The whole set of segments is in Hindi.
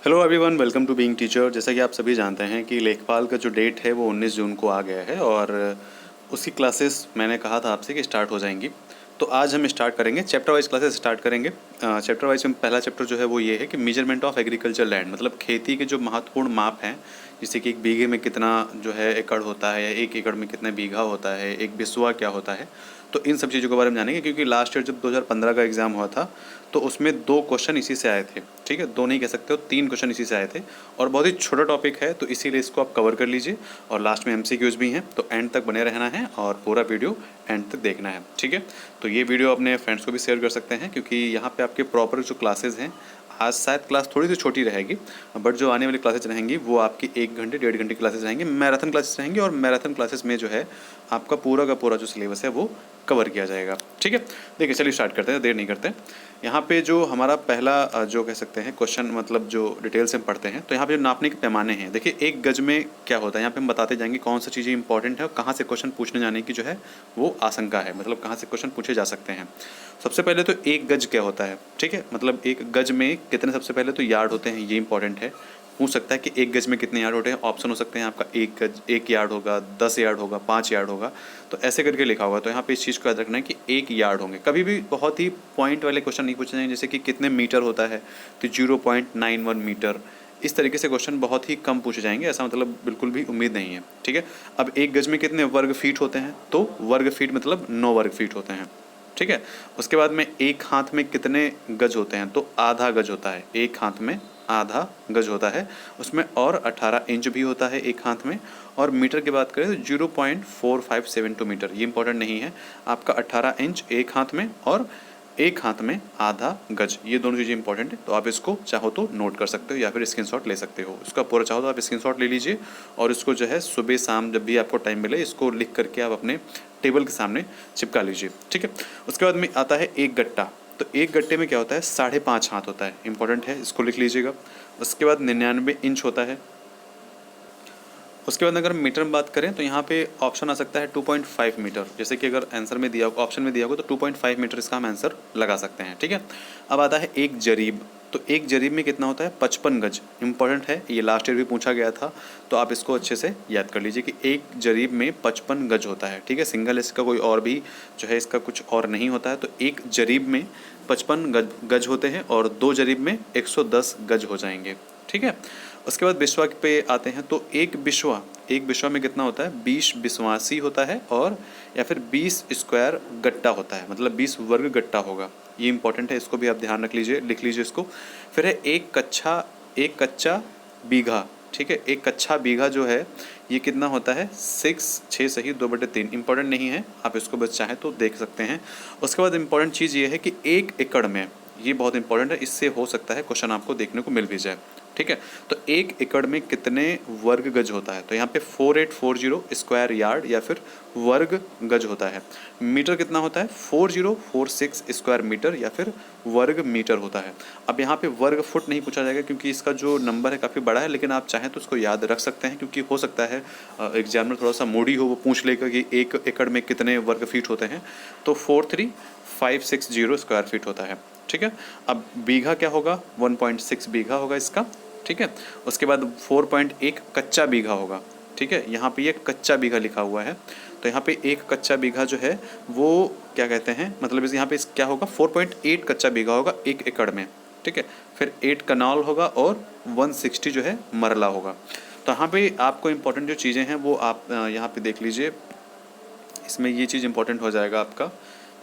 Hello everyone, welcome to Being Teacher. जैसा कि आप सभी जानते हैं कि लेखपाल का जो डेट है वो 19 जून को आ गया है और उसकी क्लासेस मैंने कहा था आपसे कि स्टार्ट हो जाएंगी। तो आज हम स्टार्ट करेंगे, चैप्टर वाइज क्लासेस स्टार्ट करेंगे। चैप्टर वाइज में पहला चैप्टर जो है वो ये है कि मेजरमेंट ऑफ एग्रीकल्चर लैंड, मतलब खेती के जो महत्वपूर्ण माप हैं, जैसे कि एक बीघे में कितना जो है एकड़ होता है या एक एकड़ में कितना बीघा होता है, एक बिस्वा क्या होता है। तो इन सब चीज़ों के बारे में जानेंगे, क्योंकि लास्ट ईयर जब 2015 का एग्ज़ाम हुआ था तो उसमें 2 क्वेश्चन इसी से आए थे। ठीक है, 2 नहीं कह सकते हो, 3 क्वेश्चन इसी से आए थे और बहुत ही छोटा टॉपिक है, तो इसीलिए इसको आप कवर कर लीजिए। और लास्ट में एमसीक्यूज़ भी हैं, तो एंड तक बने रहना है और पूरा वीडियो एंड तक देखना है। ठीक है, तो ये वीडियो अपने फ्रेंड्स को भी शेयर कर सकते हैं, क्योंकि यहाँ पे आपके प्रॉपर जो क्लासेस हैं, आज शायद क्लास थोड़ी सी छोटी रहेगी, बट जो आने वाली क्लासेज रहेंगी वो आपकी 1 घंटे 1.5 घंटे क्लासेस रहेंगी, मैराथन क्लासेस रहेंगी। और मैराथन क्लासेस में जो है आपका पूरा का पूरा जो सिलेबस है वो कवर किया जाएगा। ठीक है, देखिए चलिए स्टार्ट करते हैं, देर नहीं करते। यहाँ पे जो हमारा पहला जो कह सकते हैं क्वेश्चन, मतलब जो डिटेल से हम पढ़ते हैं, तो यहाँ पे जो नापने के पैमाने हैं, देखिए 1 गज में क्या होता है, यहाँ पे हम बताते जाएंगे कौन सी चीज़ें इंपॉर्टेंट है और कहाँ से क्वेश्चन पूछने जाने की जो है वो आशंका है, मतलब कहाँ से क्वेश्चन पूछे जा सकते हैं। सबसे पहले तो 1 गज क्या होता है। ठीक है, मतलब 1 गज में कितने, सबसे पहले तो यार्ड होते हैं, ये इंपॉर्टेंट है। पूछ सकता है कि 1 गज में कितने यार्ड होते हैं, ऑप्शन हो सकते हैं आपका 1 गज 1 यार्ड होगा, 10 यार्ड होगा, 5 यार्ड होगा, तो ऐसे करके लिखा होगा। तो यहाँ पे इस चीज़ को याद रखना है कि 1 यार्ड होंगे। कभी भी बहुत ही पॉइंट वाले क्वेश्चन नहीं पूछे जाएंगे, जैसे कि कितने मीटर होता है, तो 0.91 मीटर। इस तरीके से क्वेश्चन बहुत ही कम पूछे जाएंगे, ऐसा मतलब बिल्कुल भी उम्मीद नहीं है। ठीक है, अब 1 गज में कितने वर्ग फीट होते हैं, तो वर्ग फीट मतलब 9 वर्ग फीट होते हैं। ठीक है, उसके बाद में एक हाथ में कितने गज होते हैं, तो आधा गज होता है। एक हाथ में आधा गज होता है, उसमें और 18 इंच भी होता है एक हाथ में। और मीटर की बात करें तो 0.4572 मीटर, ये इंपॉर्टेंट नहीं है आपका। 18 इंच एक हाथ में और एक हाथ में आधा गज, ये दोनों चीज़ें इंपॉर्टेंट है। तो आप इसको चाहो तो नोट कर सकते हो या फिर स्क्रीनशॉट ले सकते हो। इसका पूरा चाहो तो आप स्क्रीनशॉट ले लीजिए और इसको जो है सुबह शाम जब भी आपको टाइम मिले इसको लिख करके आप अपने टेबल के सामने चिपका लीजिए। ठीक है, उसके बाद में आता है एक गट्टा। तो एक गट्टे में क्या होता है, 5.5 हाथ होता है, इंपॉर्टेंट है, इसको लिख लीजिएगा। उसके बाद 99 इंच होता है। उसके बाद अगर मीटर में बात करें तो यहाँ पे ऑप्शन आ सकता है 2.5 मीटर, जैसे कि अगर आंसर में दिया ऑप्शन में दिया होगा तो 2.5 मीटर इसका हम आंसर लगा सकते हैं। ठीक है, अब आता है एक जरीब। तो एक जरीब में कितना होता है, 55 गज, इंपॉर्टेंट है, ये लास्ट ईयर भी पूछा गया था, तो आप इसको अच्छे से याद कर लीजिए कि एक जरीब में 55 गज होता है। ठीक है, सिंगल इसका कोई और भी जो है इसका कुछ और नहीं होता है, तो एक जरीब में 55 गज होते हैं और 2 जरीब में 110 गज हो जाएंगे। ठीक है, उसके बाद बिस्वा पे आते हैं। तो एक बिस्वा में कितना होता है, 20 बिस्वासी होता है, और या फिर 20 स्क्वायर गट्टा होता है, मतलब 20 वर्ग गट्टा होगा। ये इंपॉर्टेंट है, इसको भी आप ध्यान रख लीजिए, लिख लीजिए इसको। फिर है एक कच्चा बीघा। ठीक है, एक कच्चा बीघा जो है ये कितना होता है, 6 सही 2/3, इंपॉर्टेंट नहीं है, आप इसको बस चाहें तो देख सकते हैं। उसके बाद इंपॉर्टेंट चीज़ ये है कि 1 एकड़ में, ये बहुत इंपॉर्टेंट है, इससे हो सकता है क्वेश्चन आपको देखने को मिल भी जाए। ठीक है, तो 1 एकड़ में कितने वर्ग गज होता है, तो यहाँ पे 4840 स्क्वायर यार्ड या फिर वर्ग गज होता है। मीटर कितना होता है, 4046 स्क्वायर मीटर या फिर वर्ग मीटर होता है। अब यहाँ पे वर्ग फुट नहीं पूछा जाएगा, क्योंकि इसका जो नंबर है काफ़ी बड़ा है, लेकिन आप चाहें तो उसको याद रख सकते हैं, क्योंकि हो सकता है एग्जामिनर थोड़ा सा मूडी हो, वो पूछ लेगा कि 1 एकड़ में कितने वर्ग फीट होते हैं, तो 43560 स्क्वायर फीट होता है। ठीक है, अब बीघा क्या होगा, 1.6 बीघा होगा इसका। ठीक है, उसके बाद 4.1 कच्चा बीघा होगा। ठीक है, यहाँ पे ये कच्चा बीघा लिखा हुआ है, तो यहाँ पे एक कच्चा बीघा जो है वो क्या कहते हैं, मतलब इस यहाँ पे क्या होगा, 4.8 कच्चा बीघा होगा 1 एकड़ में। ठीक है, फिर 8 कनाल होगा और 160 जो है मरला होगा। तो यहाँ पे आपको इम्पोर्टेंट जो चीज़ें हैं वो आप यहाँ पे देख लीजिए, इसमें ये चीज़ इंपॉर्टेंट हो जाएगा आपका,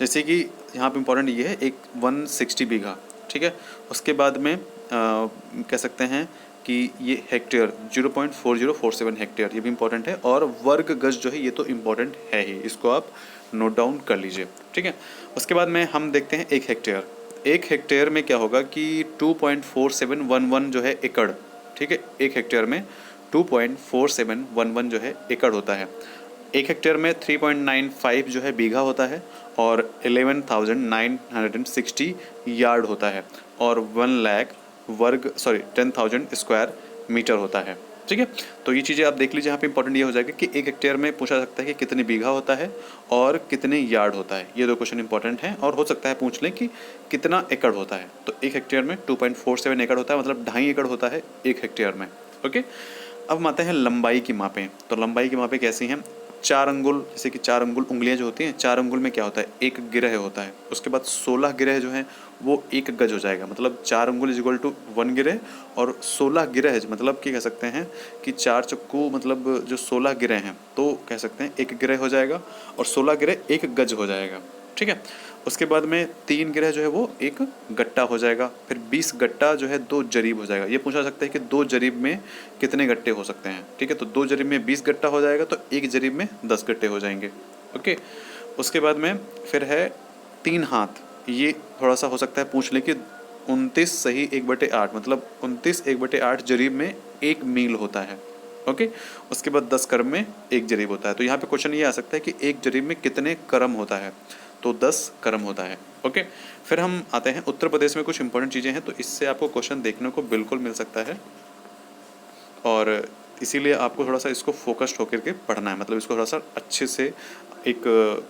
जैसे कि यहाँ पे इम्पोर्टेंट ये है एक 160 बीघा। ठीक है, उसके बाद में कह सकते हैं कि ये हेक्टेयर 0.4047 हेक्टेयर, ये भी इम्पोर्टेंट है। और वर्ग गज जो है ये तो इम्पोर्टेंट है ही, इसको आप नोट डाउन कर लीजिए। ठीक है, उसके बाद में हम देखते हैं एक हेक्टेयर में क्या होगा कि 2.4711 जो है एकड़। ठीक है, एक हेक्टेयर में 2.4711 जो है एकड़ होता है। एक हेक्टेयर में 3.95 जो है बीघा होता है और 11,960 यार्ड होता है और 10,000 स्क्वायर मीटर होता है। ठीक है। तो ये चीज़ें आप देख लीजिए, यहाँ पे इंपॉर्टेंट ये हो जाएगा कि 1 हेक्टेयर में पूछा सकता है कि कितने बीघा होता है और कितने यार्ड होता है। ये 2 क्वेश्चन इंपॉर्टेंट हैं। और हो सकता है पूछ लें कि कितना एकड़ होता है। तो 1 हेक्टेयर में 2.47 एकड़ होता है, मतलब 2.5 एकड़ होता है 1 हेक्टेयर में। ओके, अब हम आते हैं लंबाई की मापें। तो लंबाई की मापें कैसी हैं? 4 अंगुल, जैसे कि 4 अंगुल उंगलियां जो होती हैं, 4 अंगुल में क्या होता है? 1 गिरह होता है। उसके बाद 16 गिरह जो हैं वो 1 गज हो जाएगा, मतलब 4 अंगुल इज इक्वल टू 1 गिरह, और 16 गिरह मतलब कि कह सकते हैं कि 4 चक्कू मतलब जो 16 गिरह हैं तो कह सकते हैं 1 गिरह हो जाएगा, और 16 गिरह 1 गज हो जाएगा। ठीक है। उसके बाद में 3 गिरह जो है वो 1 गट्टा हो जाएगा। फिर 20 गट्टा जो है 2 जरीब हो जाएगा। ये पूछा सकता है कि 2 जरीब में कितने गट्टे हो सकते हैं। ठीक है, तो 2 जरीब में 20 गट्टा हो जाएगा, तो 1 जरीब में 10 गट्टे हो जाएंगे। ओके, उसके बाद में फिर है 3 हाथ। ये थोड़ा सा हो सकता है पूछ ले कि 29 सही 1/8, मतलब 29 1/8 जरीब में 1 मील होता है। ओके, उसके बाद 10 करम में 1 जरीब होता है। तो यहाँ पे क्वेश्चन ये आ सकता है कि 1 जरीब में कितने करम होता है, तो 10 करम होता है। ओके, फिर हम आते हैं उत्तर प्रदेश में कुछ इंपॉर्टेंट चीज़ें हैं, तो इससे आपको क्वेश्चन देखने को बिल्कुल मिल सकता है, और इसीलिए आपको थोड़ा सा इसको फोकस्ड होकर के पढ़ना है, मतलब इसको थोड़ा सा अच्छे से एक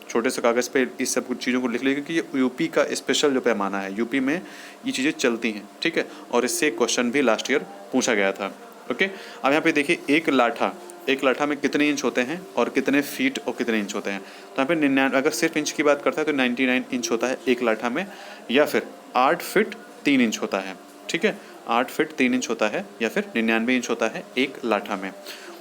छोटे से कागज़ पे इस सब कुछ चीज़ों को लिख लीजिए, क्योंकि ये यूपी का स्पेशल जो पैमाना है, यूपी में ये चीज़ें चलती हैं। ठीक है, और इससे एक क्वेश्चन भी लास्ट ईयर पूछा गया था। ओके, अब यहाँ पे देखिए एक लाठा में कितने इंच होते हैं और कितने फीट और कितने इंच होते हैं। तो यहाँ पे 99, अगर सिर्फ इंच की बात करता है तो 99 इंच होता है एक लाठा में, या फिर 8 फीट 3 इंच होता है। ठीक है, 8 फीट 3 इंच होता है, या फिर 99 इंच होता है एक लाठा में।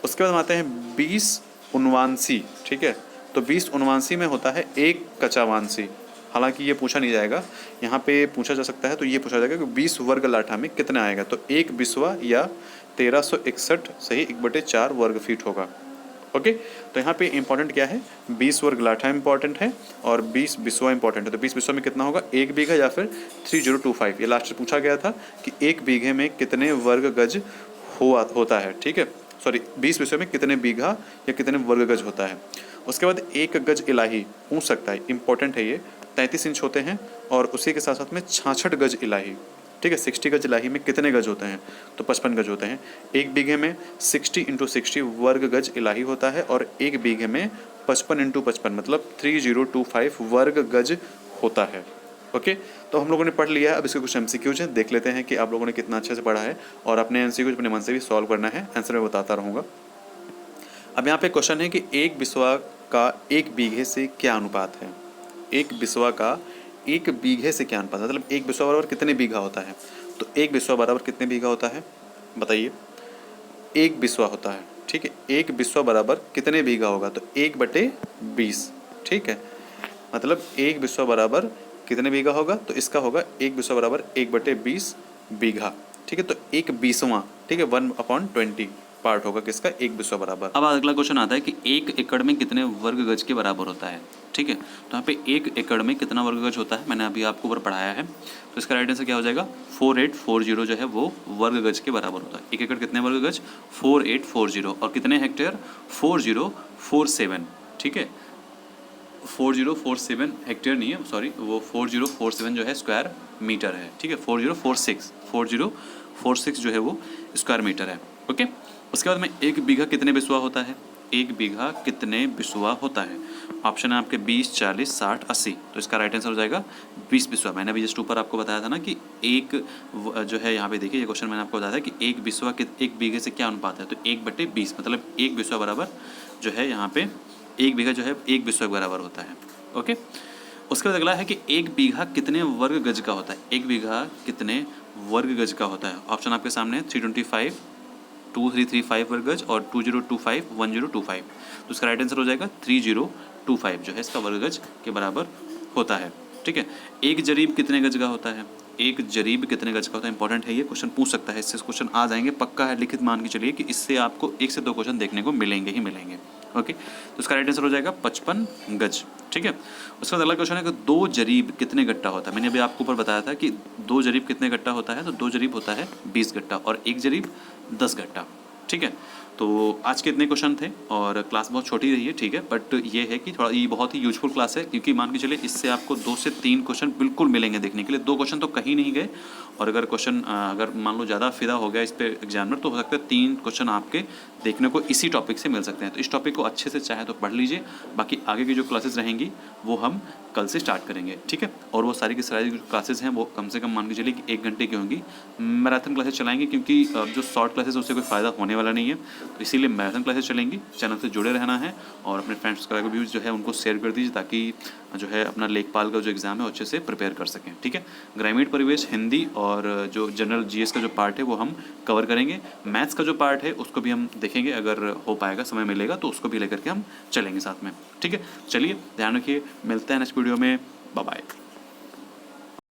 उसके बाद हम आते हैं 20 उनवांसी। ठीक है, तो 20 उनवांसी में होता है 1 कचावांसी। हालांकि ये पूछा नहीं जाएगा, यहाँ पे पूछा जा सकता है, तो ये पूछा जाएगा कि 20 वर्ग लाठा में कितना आएगा, तो 1 बिस्वा या 1361 सही 1/4 वर्ग फीट होगा। ओके, तो यहाँ पे इंपॉर्टेंट क्या है? 20 वर्ग लाठा इंपॉर्टेंट है और 20 बिस्वा इंपॉर्टेंट है। तो 20 बिस्वा में कितना होगा? 1 बीघा या फिर 3025। ये लास्ट पूछा गया था कि 1 बीघे में कितने वर्ग गज होता है। ठीक है, सॉरी, 20 बिस्वे में कितने बीघा या कितने वर्ग गज होता है। उसके बाद 1 गज इलाही पूछ सकता है, इंपॉर्टेंट है ये। 33 इंच होते हैं, और उसी के साथ साथ में 66 गज इलाही। ठीक है, 60 गज इलाही में कितने गज होते हैं? तो 55 गज होते हैं। 1 बीघे में 60 × 60 वर्ग गज इलाही होता है, और 1 बीघे में 55 × 55 मतलब 3025 वर्ग गज होता है। ओके, तो हम लोगों ने पढ़ लिया है। अब इसके कुछ MCQs हैं, देख लेते हैं कि आप लोगों ने कितना अच्छे से पढ़ा है, और अपने MCQs अपने मन से भी सॉल्व करना है। आंसर मैं बताता रहूँगा। अब यहाँ पे क्वेश्चन है कि 1 बिस्वा का 1 बीघे से क्या अनुपात है? 1 बिस्वा का 1 बीघे से क्या अनुपात है, मतलब 1 बिस्वा बराबर कितने बीघा होता है? तो 1 बिस्वा बराबर कितने बीघा होता है बताइए? 1 बिस्वा होता है। ठीक है, 1 बिस्वा बराबर कितने बीघा होगा? तो 1/20। ठीक है, मतलब 1 बिस्वा बराबर कितने बीघा होगा? तो इसका होगा 1 बिस्वा बराबर 1/20 बीघा। ठीक है, तो 1 बीसवां, ठीक है, 1/20 पार्ट होगा किसका? 1 बिस्वा बराबर। अब अगला क्वेश्चन आता है कि 1 एकड़ में कितने वर्ग गज के बराबर होता है। ठीक है, तो यहाँ पे 1 एकड़ में कितना वर्ग गज होता है मैंने अभी आपको ऊपर पढ़ाया है। तो इसका राइट आंसर क्या हो जाएगा? 4840 जो है वो वर्ग गज के बराबर होता है। 1 एकड़ कितने वर्ग गज? 4840। और कितने हेक्टेयर? 4047। ठीक है, 4047 हेक्टेयर नहीं है, सॉरी, वो 4047 जो है स्क्वायर मीटर है। ठीक है, 4046 जो है वो स्क्वायर मीटर है। ओके, उसके बाद में 1 बीघा कितने बिस्वा होता है? 1 बीघा कितने बिस्वा होता है? ऑप्शन है आपके 20, 40, 60, 80। तो इसका राइट आंसर हो जाएगा 20 बिस्वा। मैंने अभी जस्ट ऊपर आपको बताया था ना कि एक जो है, यहाँ पे देखिए ये क्वेश्चन मैंने आपको बताया था कि 1 बिस्वा 1 बीघे से क्या अनुपात है? तो 1/20 मतलब 1 बिस्वा बराबर जो है यहाँ पे 1 बीघा जो है 1 बिस्वा के बराबर होता है। ओके, उसके बाद अगला है कि 1 बीघा कितने वर्ग गज का होता है? 1 बीघा कितने वर्ग गज का होता है? ऑप्शन आपके सामने है 325, 2335 वर्ग गज और 2025, 1025। तो इसका राइट आंसर हो जाएगा 3025 जो है इसका वर्ग गज के बराबर होता है। ठीक है, 1 जरीब कितने गज का होता है? 1 जरीब कितने गज का होता है? इंपॉर्टेंट है ये, क्वेश्चन पूछ सकता है, इससे क्वेश्चन आ जाएंगे, पक्का है, लिखित मान के चलिए कि इससे आपको 1 से 2 क्वेश्चन देखने को मिलेंगे ही मिलेंगे। ओके, तो इसका राइट आंसर हो जाएगा 55 गज। ठीक है, उसके बाद अगला क्वेश्चन है कि 2 जरीब कितने गट्टा होता है? मैंने अभी आपको ऊपर बताया था कि 2 जरीब कितने गट्टा होता है, तो 2 जरीब होता है 20 गट्टा और 1 जरीब 10 गट्टा। ठीक है, तो आज के इतने क्वेश्चन थे और क्लास बहुत छोटी रही है, ठीक है, बट ये है कि थोड़ा ये बहुत ही यूजफुल क्लास है, क्योंकि मान के चलिए इससे आपको 2 से 3 क्वेश्चन बिल्कुल मिलेंगे देखने के लिए। 2 क्वेश्चन तो कहीं नहीं गए, और अगर क्वेश्चन अगर मान लो ज़्यादा फिदा हो गया इस पे एग्जामिनर, तो हो सकता है 3 क्वेश्चन आपके देखने को इसी टॉपिक से मिल सकते हैं। तो इस टॉपिक को अच्छे से चाहे तो पढ़ लीजिए, बाकी आगे की जो क्लासेस रहेंगी वो हम कल से स्टार्ट करेंगे, ठीक है। और वो सारी की सारी जो क्लासेस हैं वो कम से कम मान के चलिए कि 1 घंटे की होंगी। मैराथन क्लासेस चलाएंगे, क्योंकि जो शॉर्ट क्लासेस उससे कोई फ़ायदा होने वाला नहीं है, तो इसीलिए मैराथन क्लासेस चलेंगी। चैनल से जुड़े रहना है और अपने फ्रेंड्स का भी जो है उनको शेयर कर दीजिए, ताकि जो है अपना लेखपाल का जो एग्ज़ाम है अच्छे से प्रिपेयर कर सकें, ठीक है। ग्रामीण परिवेश, हिंदी और जो जनरल जीएस का जो पार्ट है वो हम कवर करेंगे। मैथ्स का जो पार्ट है उसको भी हम देखेंगे, अगर हो पाएगा, समय मिलेगा तो उसको भी लेकर के हम चलेंगे साथ में, ठीक है। चलिए ध्यान रखिए, मिलते हैं नेक्स्ट वीडियो में, बाय बाय।